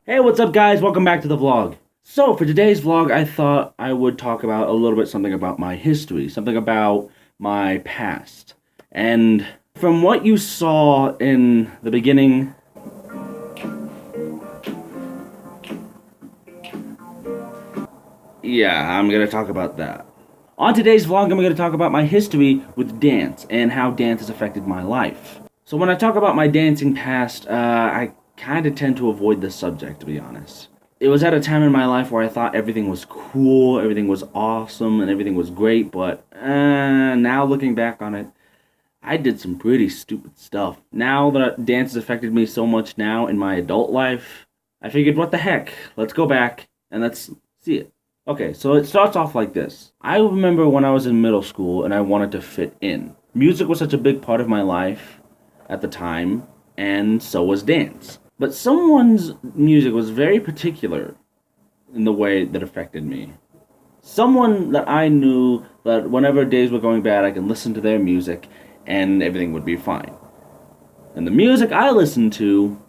Hey, what's up guys? Welcome back to the vlog. So, for today's vlog, I thought I would talk about a little bit something about my history, something about my past. And from what you saw in the beginning, yeah, I'm gonna talk about that. On today's vlog, I'm gonna talk about my history with dance and how dance has affected my life. So when I talk about my dancing past, I kind of tend to avoid this subject, to be honest. It was at a time in my life where I thought everything was cool, everything was awesome, and everything was great, but now looking back on it, I did some pretty stupid stuff. Now that dance has affected me so much now in my adult life, I figured, what the heck? Let's go back and let's see it. Okay, so it starts off like this. I remember when I was in middle school and I wanted to fit in. Music was such a big part of my life at the time, and so was dance. But someone's music was very particular in the way that affected me. Someone that I knew that whenever days were going bad, I could listen to their music and everything would be fine. And the music I listened to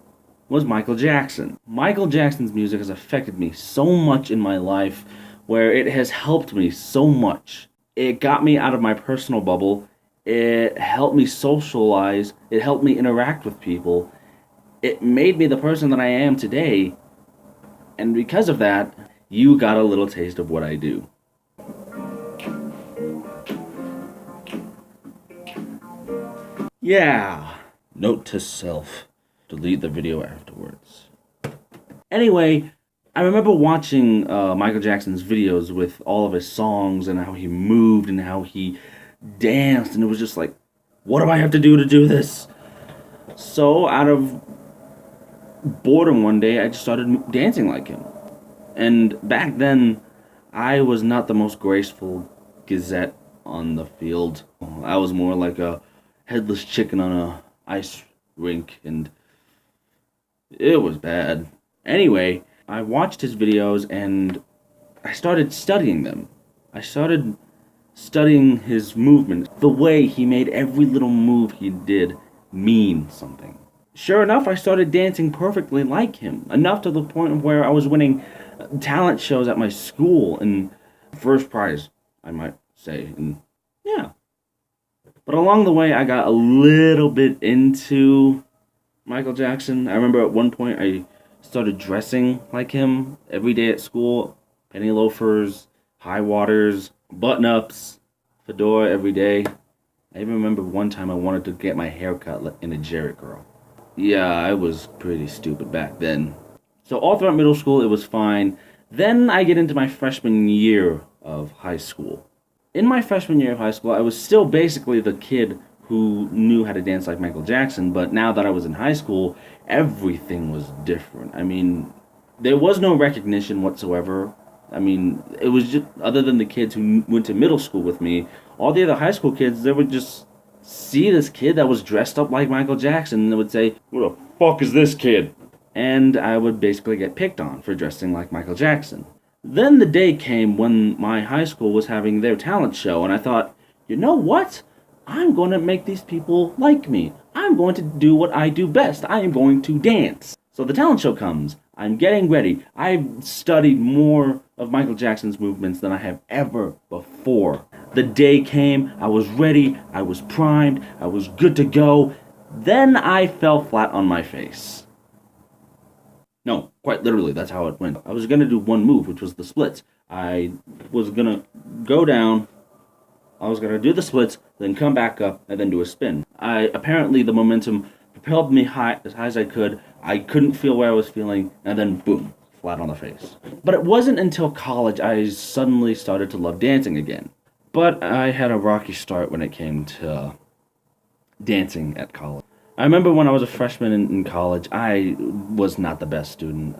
was Michael Jackson. Michael Jackson's music has affected me so much in my life, where it has helped me so much. It got me out of my personal bubble. It helped me socialize. It helped me interact with people. It made me the person that I am today. And because of that, you got a little taste of what I do. Yeah. Note to self. Delete the video afterwards. Anyway, I remember watching Michael Jackson's videos with all of his songs and how he moved and how he danced, and it was just like, what do I have to do this? So out of boredom one day, I just started dancing like him. And back then, I was not the most graceful gazette on the field. I was more like a headless chicken on a ice rink, and it was bad. Anyway, I watched his videos and I started studying them. I started studying his movement, the way he made every little move he did mean something. Sure enough, I started dancing perfectly like him, enough to the point of where I was winning talent shows at my school, and first prize, I might say, and yeah. But along the way, I got a little bit into Michael Jackson. I remember at one point I started dressing like him every day at school. Penny loafers, high waters, button-ups, fedora every day. I even remember one time I wanted to get my hair cut in a Jerry curl. Yeah, I was pretty stupid back then. So all throughout middle school, it was fine. Then I get into my freshman year of high school. In my freshman year of high school, I was still basically the kid who knew how to dance like Michael Jackson, but now that I was in high school, everything was different. I mean, there was no recognition whatsoever. I mean, it was just, other than the kids who went to middle school with me, all the other high school kids, they would just see this kid that was dressed up like Michael Jackson, and they would say, "Who the fuck is this kid?" And I would basically get picked on for dressing like Michael Jackson. Then the day came when my high school was having their talent show, and I thought, you know what? I'm going to make these people like me. I'm going to do what I do best. I am going to dance. So the talent show comes. I'm getting ready. I've studied more of Michael Jackson's movements than I have ever before. The day came. I was ready. I was primed. I was good to go. Then I fell flat on my face. No, quite literally, that's how it went. I was going to do one move, which was the splits. I was going to go down. I was going to do the splits, then come back up, and then do a spin. Apparently, the momentum propelled me high as I could. I couldn't feel where I was feeling, and then boom, flat on the face. But it wasn't until college I suddenly started to love dancing again. But I had a rocky start when it came to dancing at college. I remember when I was a freshman in college, I was not the best student.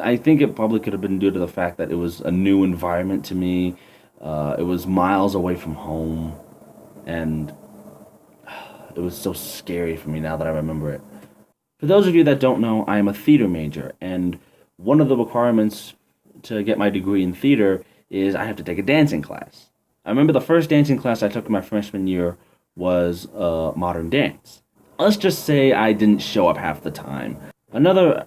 I think it probably could have been due to the fact that it was a new environment to me. It was miles away from home, and it was so scary for me now that I remember it. For those of you that don't know, I am a theater major, and one of the requirements to get my degree in theater is I have to take a dancing class. I remember the first dancing class I took in my freshman year was modern dance. Let's just say I didn't show up half the time. Another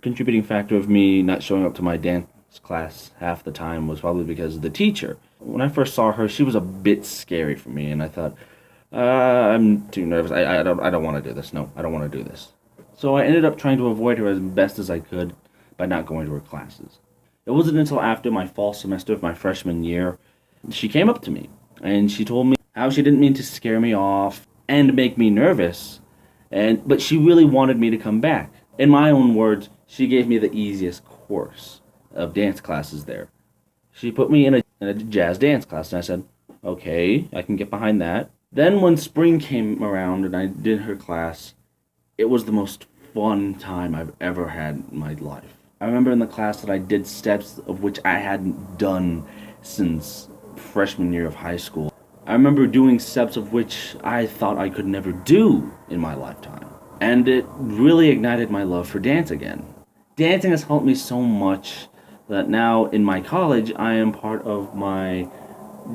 contributing factor of me not showing up to my dance class half the time was probably because of the teacher. When I first saw her, she was a bit scary for me, and I thought, I'm too nervous. I don't want to do this. No, I don't want to do this. So I ended up trying to avoid her as best as I could by not going to her classes. It wasn't until after my fall semester of my freshman year, she came up to me, and she told me how she didn't mean to scare me off and make me nervous, but she really wanted me to come back. In my own words, she gave me the easiest course of dance classes there. She put me in a jazz dance class, and I said, okay, I can get behind that. Then when spring came around and I did her class, it was the most fun time I've ever had in my life. I remember in the class that I did steps of which I hadn't done since freshman year of high school. I remember doing steps of which I thought I could never do in my lifetime. And it really ignited my love for dance again. Dancing has helped me so much that now in my college, I am part of my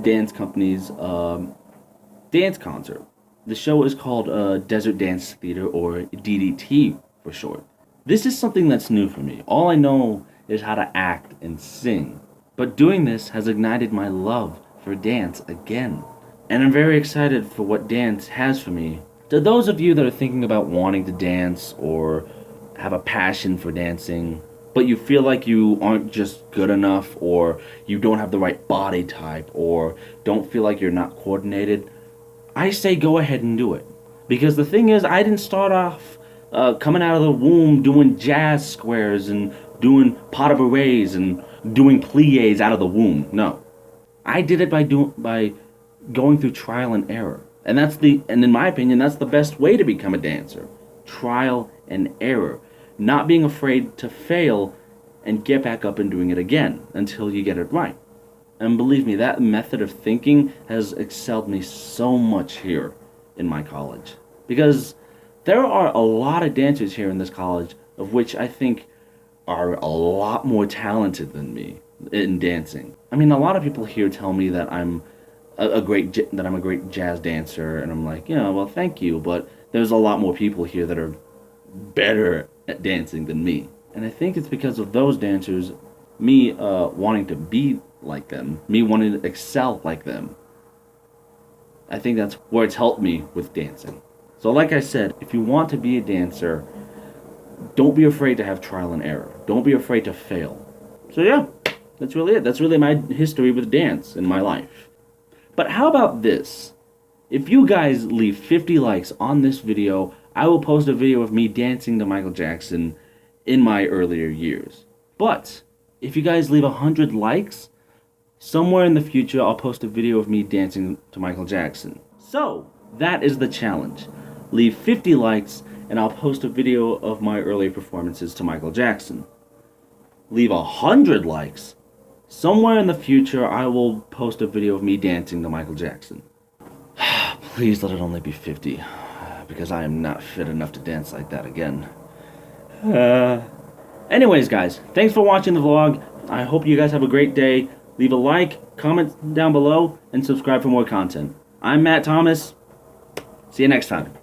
dance company's dance concert. The show is called Desert Dance Theater, or DDT for short. This is something that's new for me. All I know is how to act and sing. But doing this has ignited my love for dance again. And I'm very excited for what dance has for me. To those of you that are thinking about wanting to dance or have a passion for dancing, but you feel like you aren't just good enough, or you don't have the right body type, or don't feel like you're not coordinated, I say go ahead and do it. Because the thing is, I didn't start off coming out of the womb doing jazz squares and doing pas de bourrées and doing pliés out of the womb. No. I did it by going through trial and error. And in my opinion, that's the best way to become a dancer. Trial and error. Not being afraid to fail and get back up and doing it again until you get it right. And believe me, that method of thinking has excelled me so much here in my college. Because there are a lot of dancers here in this college of which I think are a lot more talented than me in dancing. I mean, a lot of people here tell me that I'm a great jazz dancer, and I'm like, yeah, well, thank you, but there's a lot more people here that are better at dancing than me. And I think it's because of those dancers, me wanting to be like them, me wanting to excel like them. I think that's where it's helped me with dancing. So like I said, if you want to be a dancer, don't be afraid to have trial and error. Don't be afraid to fail. So yeah, that's really it. That's really my history with dance in my life. But how about this? If you guys leave 50 likes on this video, I will post a video of me dancing to Michael Jackson in my earlier years. But if you guys leave 100 likes, somewhere in the future I'll post a video of me dancing to Michael Jackson. So, that is the challenge. Leave 50 likes and I'll post a video of my earlier performances to Michael Jackson. Leave 100 likes. Somewhere in the future I will post a video of me dancing to Michael Jackson. Please let it only be 50, because I am not fit enough to dance like that again. Anyways, guys, thanks for watching the vlog. I hope you guys have a great day. Leave a like, comment down below, and subscribe for more content. I'm Matt Thomas. See you next time.